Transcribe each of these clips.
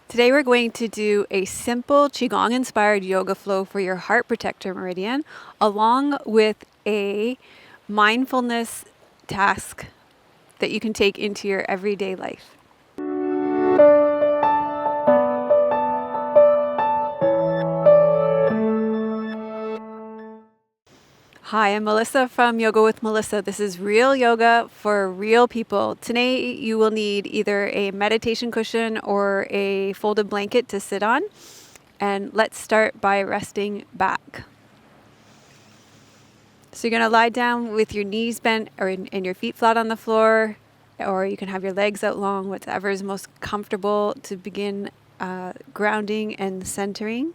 Today we're going to do a simple qigong inspired yoga flow for your heart protector meridian, along with a mindfulness task that you can take into your everyday life. Hi, I'm Melissa from Yoga with Melissa. This is real yoga for real people. Today you will need either a meditation cushion or a folded blanket to sit on. And let's start by resting back. So you're going to lie down with your knees bent and your feet flat on the floor, or you can have your legs out long, whatever is most comfortable to begin grounding and centering.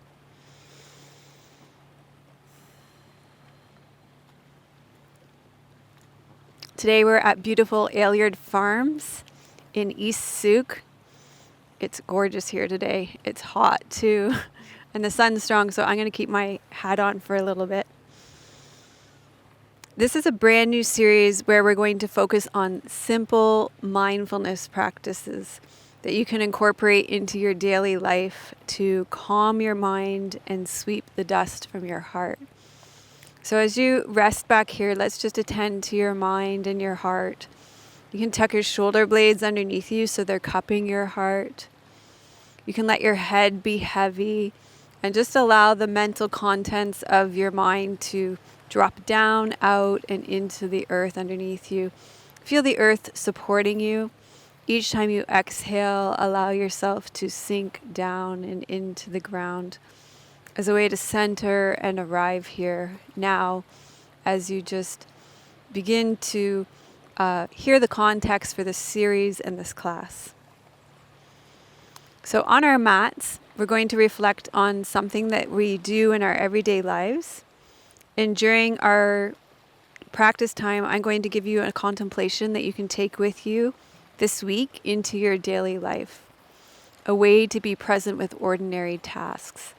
Today we're at beautiful Ailyard Farms in East Souk. It's gorgeous here today. It's hot too, and the sun's strong, so I'm going to keep my hat on for a little bit. This is a brand new series where we're going to focus on simple mindfulness practices that you can incorporate into your daily life to calm your mind and sweep the dust from your heart. So as you rest back here, let's just attend to your mind and your heart. You can tuck your shoulder blades underneath you so they're cupping your heart. You can let your head be heavy and just allow the mental contents of your mind to drop down, out, and into the earth underneath you. Feel the earth supporting you. Each time you exhale, allow yourself to sink down and into the ground as a way to center and arrive here now as you just begin to hear the context for this series and this class. So on our mats, we're going to reflect on something that we do in our everyday lives. And during our practice time, I'm going to give you a contemplation that you can take with you this week into your daily life, a way to be present with ordinary tasks.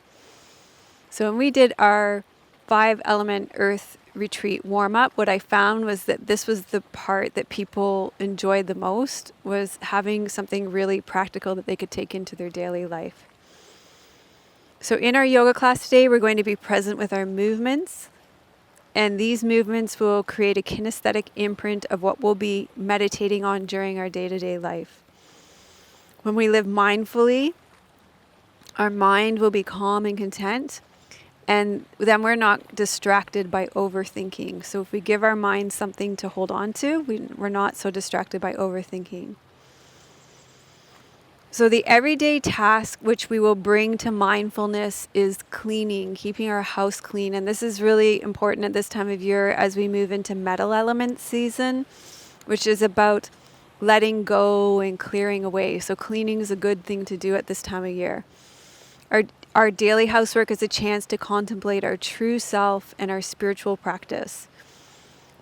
So when we did our 5-element earth retreat warm-up, what I found was that this was the part that people enjoyed the most, was having something really practical that they could take into their daily life. So in our yoga class today, we're going to be present with our movements. And these movements will create a kinesthetic imprint of what we'll be meditating on during our day-to-day life. When we live mindfully, our mind will be calm and content, and then we're not distracted by overthinking. So if we give our mind something to hold on to, we're not so distracted by overthinking. So the everyday task which we will bring to mindfulness is cleaning, keeping our house clean. And this is really important at this time of year as we move into metal element season, which is about letting go and clearing away. So cleaning is a good thing to do at this time of year. Our daily housework is a chance to contemplate our true self and our spiritual practice.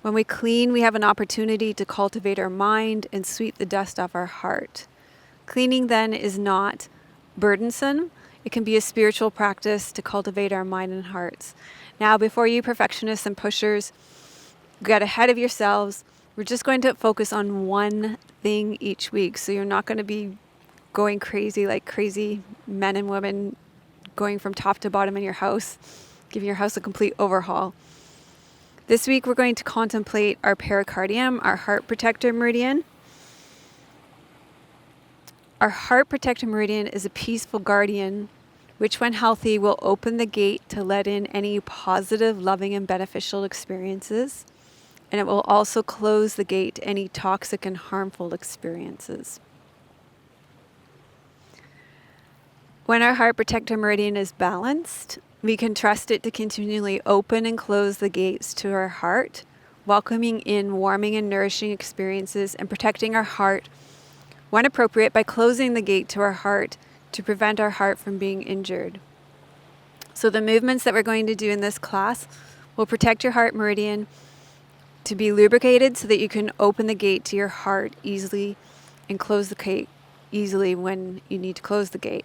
When we clean, we have an opportunity to cultivate our mind and sweep the dust off our heart. Cleaning then is not burdensome. It can be a spiritual practice to cultivate our mind and hearts. Now, before you perfectionists and pushers get ahead of yourselves, we're just going to focus on one thing each week. So you're not going to be going crazy like crazy men and women going from top to bottom in your house, giving your house a complete overhaul. This week, we're going to contemplate our pericardium, our heart protector meridian. Our heart protector meridian is a peaceful guardian, which when healthy will open the gate to let in any positive, loving, and beneficial experiences. And it will also close the gate to any toxic and harmful experiences. When our heart protector meridian is balanced, we can trust it to continually open and close the gates to our heart, welcoming in warming and nourishing experiences and protecting our heart when appropriate, by closing the gate to our heart to prevent our heart from being injured. So the movements that we're going to do in this class will protect your heart meridian to be lubricated so that you can open the gate to your heart easily and close the gate easily when you need to close the gate.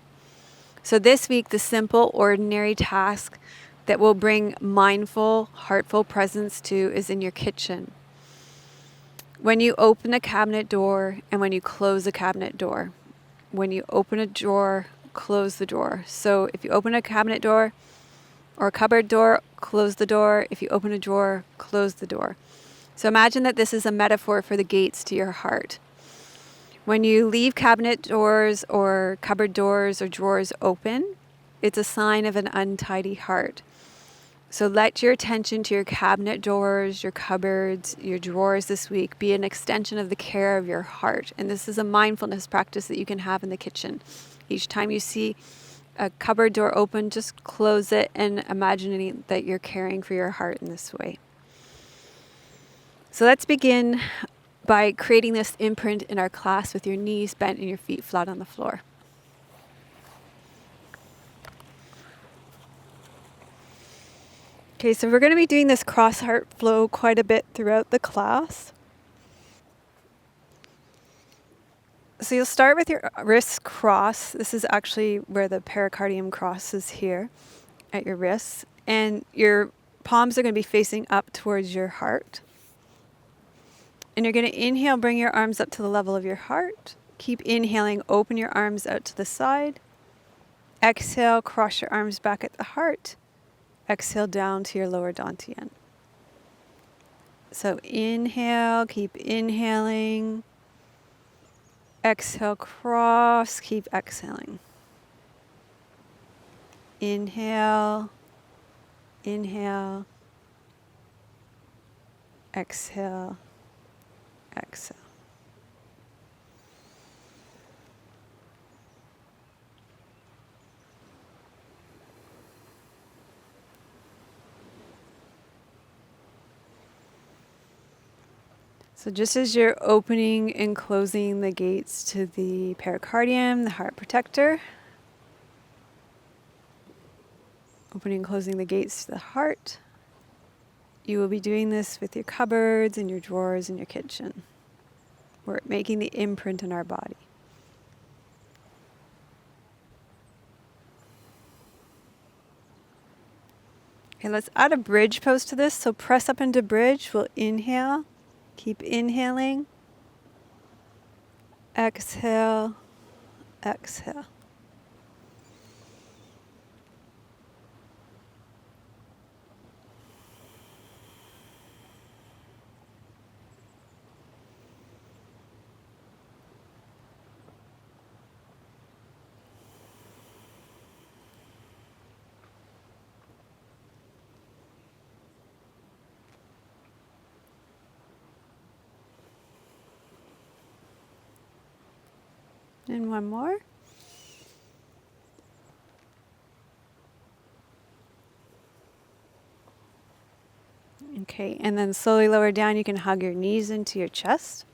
So this week, the simple, ordinary task that will bring mindful, heartful presence to is in your kitchen. When you open a cabinet door and when you close a cabinet door, when you open a drawer, close the drawer. So if you open a cabinet door or a cupboard door, close the door. If you open a drawer, close the door. So imagine that this is a metaphor for the gates to your heart. When you leave cabinet doors or cupboard doors or drawers open, it's a sign of an untidy heart. So let your attention to your cabinet doors, your cupboards, your drawers this week be an extension of the care of your heart. And this is a mindfulness practice that you can have in the kitchen. Each time you see a cupboard door open, just close it and imagining that you're caring for your heart in this way. So let's begin by creating this imprint in our class with your knees bent and your feet flat on the floor. Okay, so we're going to be doing this cross heart flow quite a bit throughout the class. So you'll start with your wrists crossed. This is actually where the pericardium crosses here at your wrists. And your palms are going to be facing up towards your heart. And you're going to inhale, bring your arms up to the level of your heart. Keep inhaling, open your arms out to the side. Exhale, cross your arms back at the heart. Exhale down to your lower dantian. So inhale, keep inhaling. Exhale, cross, keep exhaling. Inhale, inhale, exhale, exhale. So just as you're opening and closing the gates to the pericardium, the heart protector, opening and closing the gates to the heart, you will be doing this with your cupboards and your drawers in your kitchen. We're making the imprint in our body. Okay, let's add a bridge pose to this. So press up into bridge. We'll inhale. Keep inhaling. Exhale. Exhale. And one more. Okay, and then slowly lower down. You can hug your knees into your chest.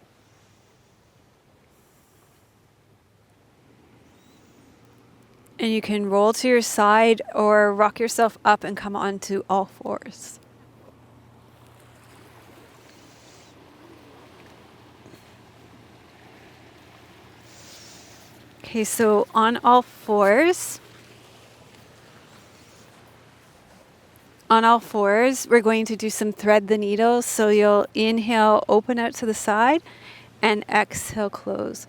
And you can roll to your side or rock yourself up and come onto all fours. Okay, so on all fours, we're going to do some thread the needle. So you'll inhale, open out to the side, and exhale, close.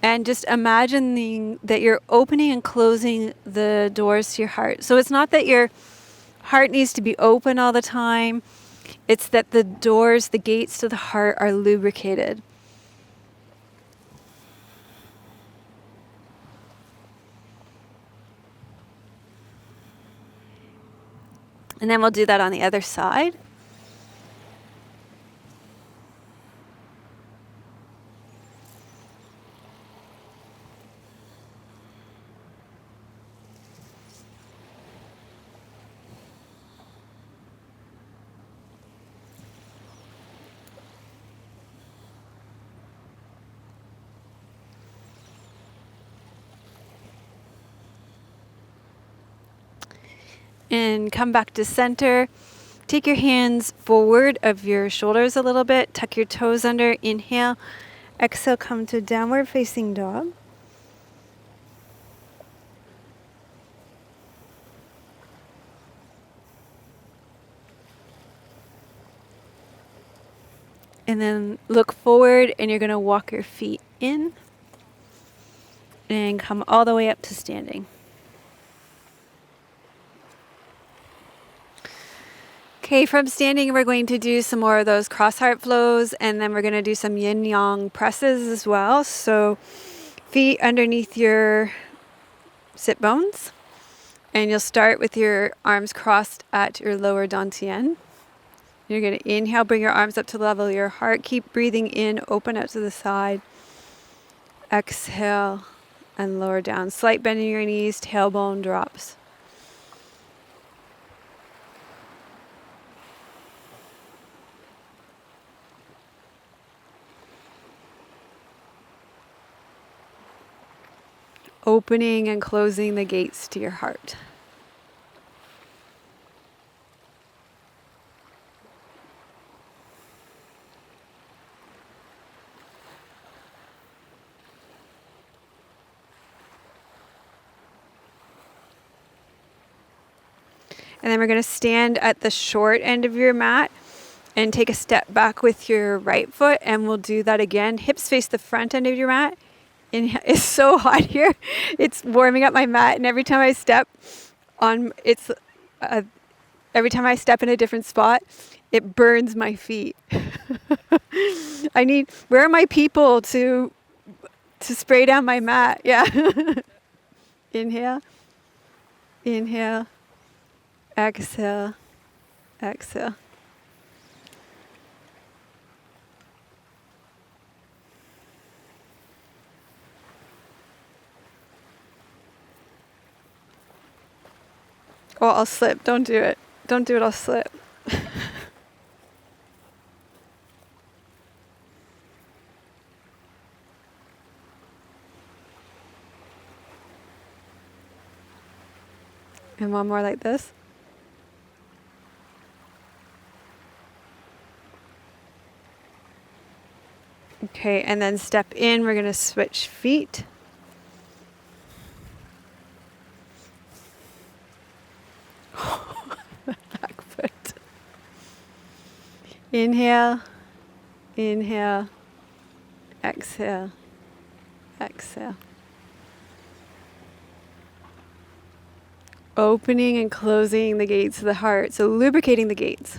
And just imagining that you're opening and closing the doors to your heart. So it's not that your heart needs to be open all the time. It's that the doors, the gates to the heart are lubricated. And then we'll do that on the other side. And come back to center. Take your hands forward of your shoulders a little bit. Tuck your toes under. Inhale. Exhale, come to downward facing dog. And then look forward and you're going to walk your feet in. And come all the way up to standing. Okay, from standing, we're going to do some more of those cross heart flows, and then we're going to do some yin yang presses as well. So feet underneath your sit bones, and you'll start with your arms crossed at your lower dantian. You're going to inhale, bring your arms up to the level of your heart. Keep breathing in, open out to the side. Exhale and lower down. Slight bend in your knees, tailbone drops. Opening and closing the gates to your heart. And then we're going to stand at the short end of your mat and take a step back with your right foot, and we'll do that again. Hips face the front end of your mat. Inhale. It's so hot here. It's warming up my mat, and every time I step on, every time I step in a different spot, it burns my feet. Where are my people to spray down my mat? Yeah. Inhale. Inhale. Exhale. Exhale. Oh, I'll slip. Don't do it. Don't do it. I'll slip. And one more like this. Okay, and then step in. We're going to switch feet. Back foot. Inhale. Inhale. Exhale. Exhale. Opening and closing the gates of the heart. So lubricating the gates.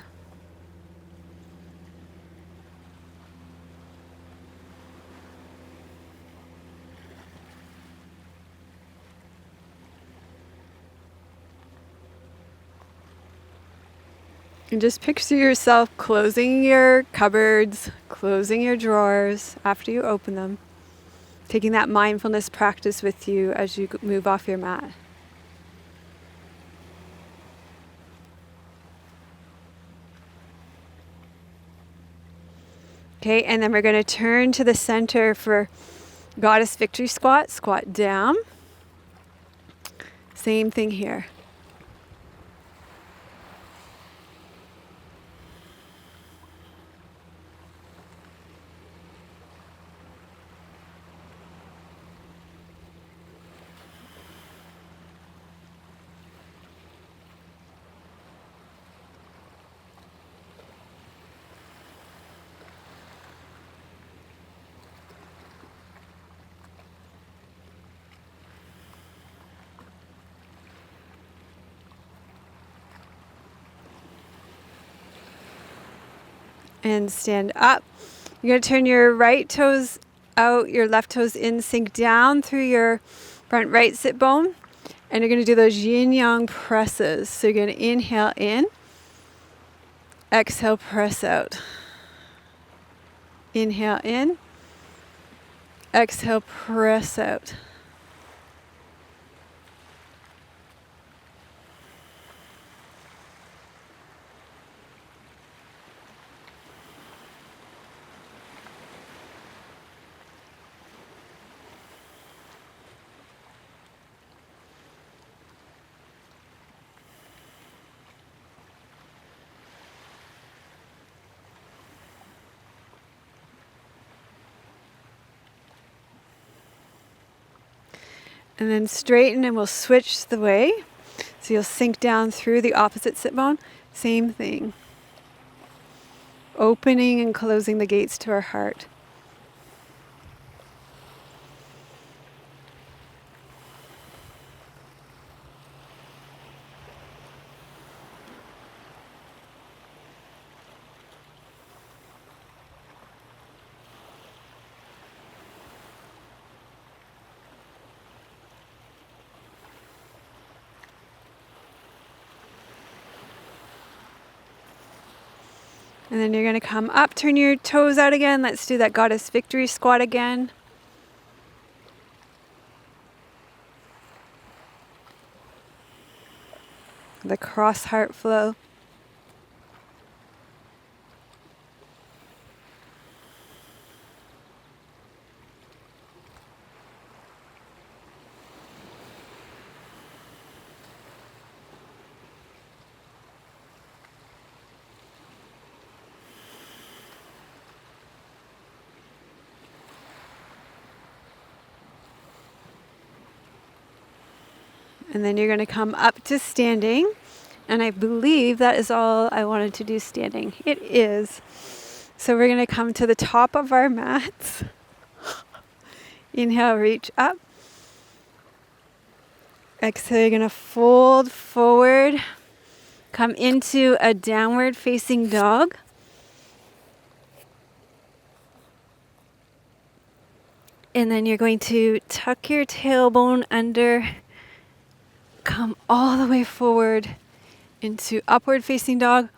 And just picture yourself closing your cupboards, closing your drawers after you open them. Taking that mindfulness practice with you as you move off your mat. Okay, and then we're going to turn to the center for Goddess Victory Squat. Squat down. Same thing here. And stand up. You're going to turn your right toes out, your left toes in, sink down through your front right sit bone. And you're going to do those yin yang presses. So you're going to inhale in, exhale, press out. Inhale in, exhale, press out. And then straighten, and we'll switch the way. So you'll sink down through the opposite sit bone. Same thing. Opening and closing the gates to our heart. And then you're going to come up, turn your toes out again. Let's do that goddess victory squat again. The cross heart flow. And then you're going to come up to standing. And I believe that is all I wanted to do standing. It is. So we're going to come to the top of our mats. Inhale, reach up. Exhale, you're going to fold forward. Come into a downward facing dog. And then you're going to tuck your tailbone under. Come all the way forward into upward facing dog,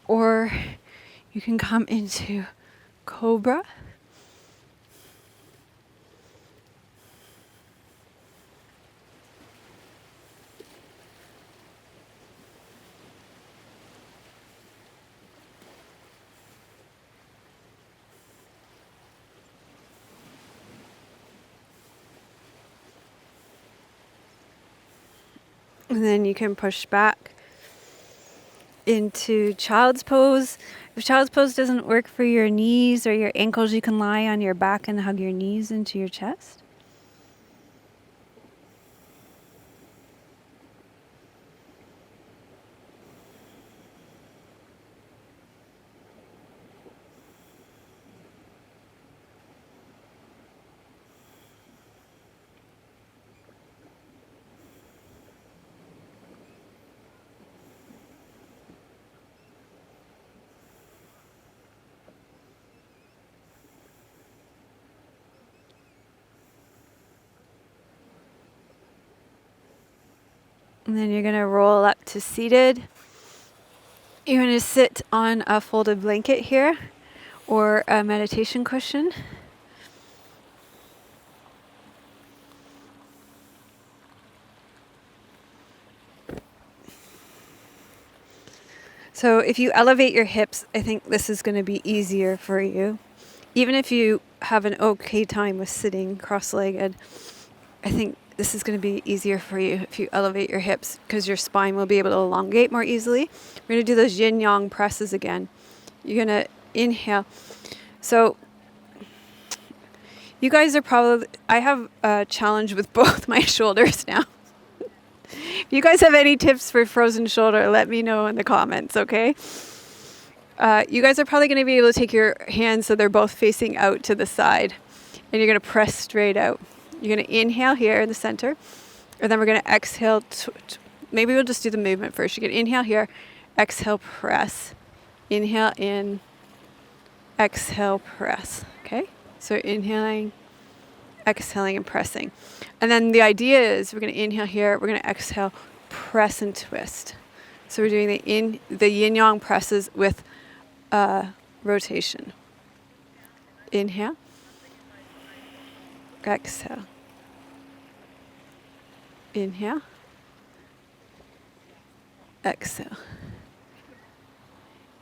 or you can come into cobra. And then you can push back into child's pose. If child's pose doesn't work for your knees or your ankles, you can lie on your back and hug your knees into your chest. And then you're going to roll up to seated. You're going to sit on a folded blanket here or a meditation cushion. So if you elevate your hips, I think this is going to be easier for you. Even if you have an okay time with sitting cross-legged, I think this is going to be easier for you if you elevate your hips because your spine will be able to elongate more easily. We're going to do those yin-yang presses again. You're going to inhale. So you guys are probably, I have a challenge with both my shoulders now. If you guys have any tips for frozen shoulder, let me know in the comments, okay? You guys are probably going to be able to take your hands so they're both facing out to the side. And you're going to press straight out. You're going to inhale here in the center. And then we're going to exhale. Maybe we'll just do the movement first. You're going to inhale here. Exhale, press. Inhale in. Exhale, press. Okay? So inhaling, exhaling, and pressing. And then the idea is we're going to inhale here. We're going to exhale, press, and twist. So we're doing the yin-yang presses with rotation. Inhale. Exhale. Inhale. Exhale.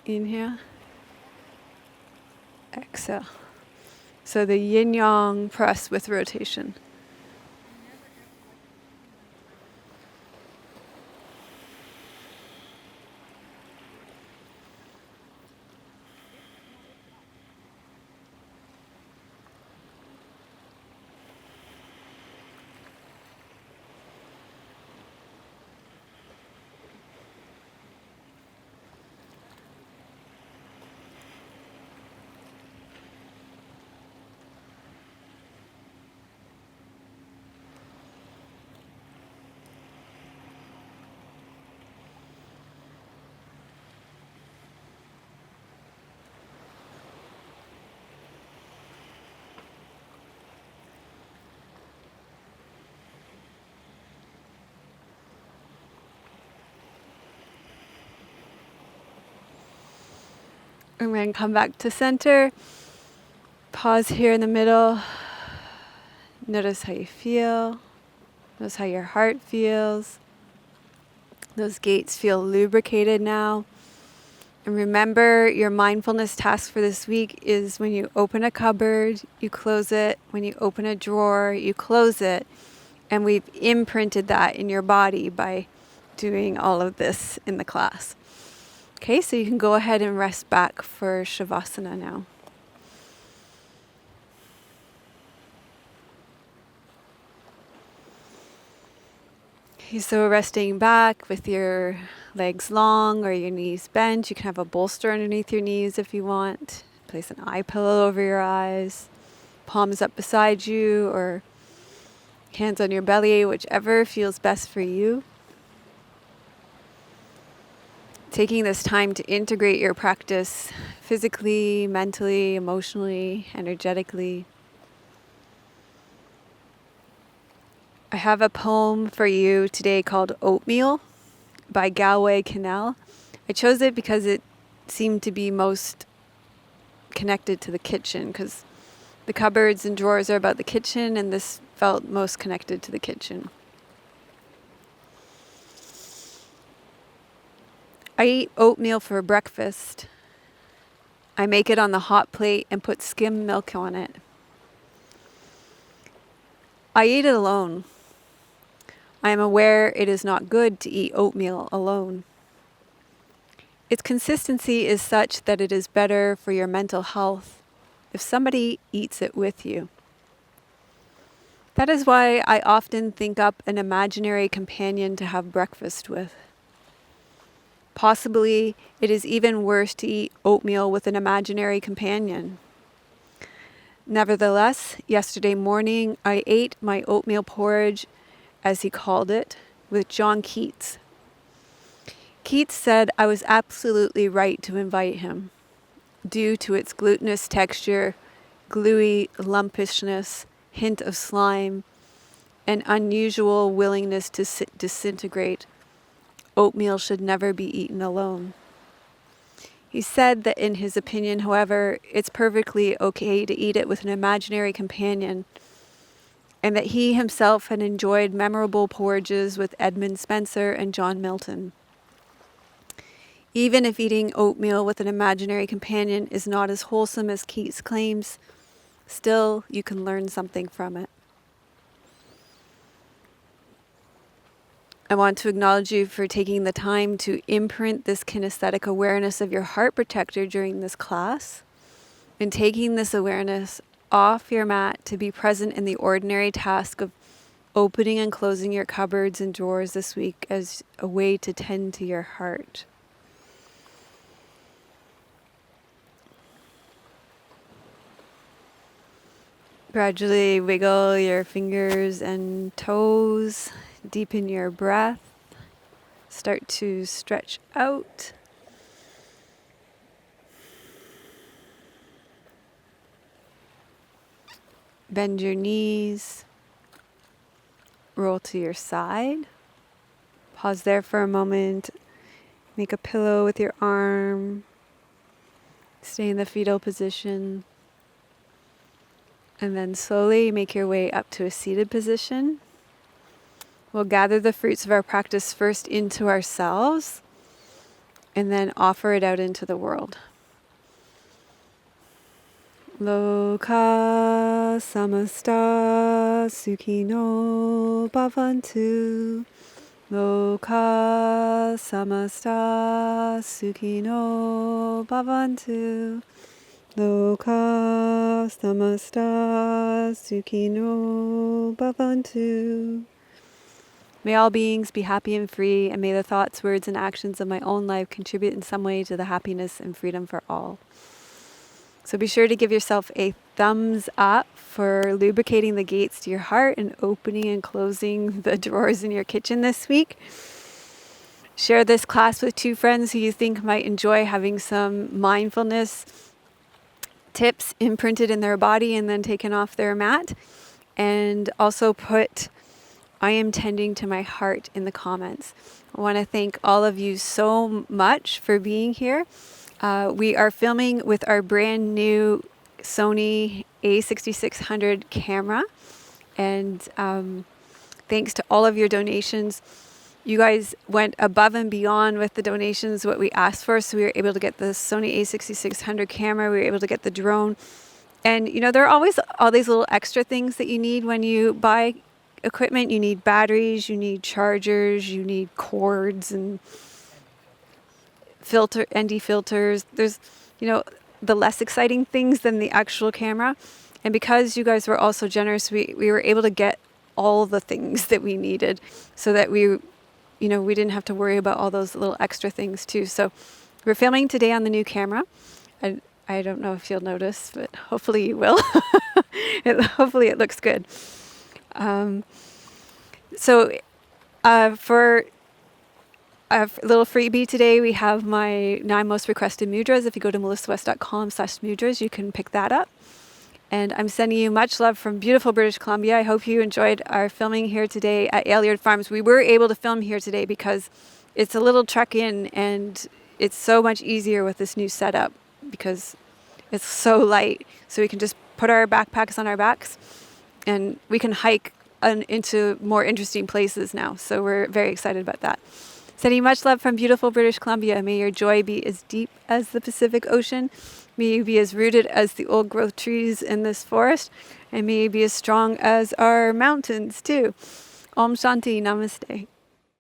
Inhale. Exhale. So the yin-yang press with rotation. And then come back to center. Pause here in the middle. Notice how you feel. Notice how your heart feels. Those gates feel lubricated now. And remember, your mindfulness task for this week is when you open a cupboard, you close it. When you open a drawer, you close it. And we've imprinted that in your body by doing all of this in the class. Okay, so you can go ahead and rest back for Savasana now. Okay, so resting back with your legs long or your knees bent. You can have a bolster underneath your knees if you want. Place an eye pillow over your eyes. Palms up beside you or hands on your belly, whichever feels best for you. Taking this time to integrate your practice physically, mentally, emotionally, energetically. I have a poem for you today called Oatmeal by Galway Kinnell. I chose it because it seemed to be most connected to the kitchen, because the cupboards and drawers are about the kitchen, and this felt most connected to the kitchen. I eat oatmeal for breakfast. I make it on the hot plate and put skim milk on it. I eat it alone. I am aware it is not good to eat oatmeal alone. Its consistency is such that it is better for your mental health if somebody eats it with you. That is why I often think up an imaginary companion to have breakfast with. Possibly it is even worse to eat oatmeal with an imaginary companion. Nevertheless, yesterday morning I ate my oatmeal porridge, as he called it, with John Keats. Keats said I was absolutely right to invite him, due to its glutinous texture, gluey lumpishness, hint of slime, and unusual willingness to disintegrate. Oatmeal should never be eaten alone. He said that in his opinion, however, it's perfectly okay to eat it with an imaginary companion, and that he himself had enjoyed memorable porridges with Edmund Spenser and John Milton. Even if eating oatmeal with an imaginary companion is not as wholesome as Keats claims, still you can learn something from it. I want to acknowledge you for taking the time to imprint this kinesthetic awareness of your heart protector during this class, and taking this awareness off your mat to be present in the ordinary task of opening and closing your cupboards and drawers this week as a way to tend to your heart. Gradually wiggle your fingers and toes, deepen your breath, start to stretch out. Bend your knees, roll to your side. Pause there for a moment, make a pillow with your arm, stay in the fetal position. And then slowly make your way up to a seated position. We'll gather the fruits of our practice first into ourselves and then offer it out into the world. Loka samasta sukhino bhavantu. Loka samasta sukhino bhavantu. Loka samasta sukhino bhavantu. May all beings be happy and free, and may the thoughts, words, and actions of my own life contribute in some way to the happiness and freedom for all. So be sure to give yourself a thumbs up for lubricating the gates to your heart and opening and closing the drawers in your kitchen this week. Share this class with 2 friends who you think might enjoy having some mindfulness tips imprinted in their body and then taken off their mat. And also put I am tending to my heart in the comments. I want to thank all of you so much for being here. We are filming with our brand new Sony A6600 camera, and thanks to all of your donations, you guys went above and beyond with the donations, what we asked for. So we were able to get the Sony A6600 camera. We were able to get the drone. And, there are always all these little extra things that you need when you buy equipment. You need batteries, you need chargers, you need cords and ND filters. There's, the less exciting things than the actual camera. And because you guys were also generous, we were able to get all the things that we needed so that we didn't have to worry about all those little extra things too. So we're filming today on the new camera. I don't know if you'll notice, but hopefully you will. Hopefully it looks good. For a little freebie today, we have my 9 most requested mudras. If you go to melissawest.com/mudras, you can pick that up. And I'm sending you much love from beautiful British Columbia. I hope you enjoyed our filming here today at Ailyard Farms. We were able to film here today because it's a little trek in, and it's so much easier with this new setup because it's so light. So we can just put our backpacks on our backs and we can hike into more interesting places now. So we're very excited about that. Sending you much love from beautiful British Columbia. May your joy be as deep as the Pacific Ocean. May you be as rooted as the old growth trees in this forest. And may you be as strong as our mountains too. Om Shanti. Namaste.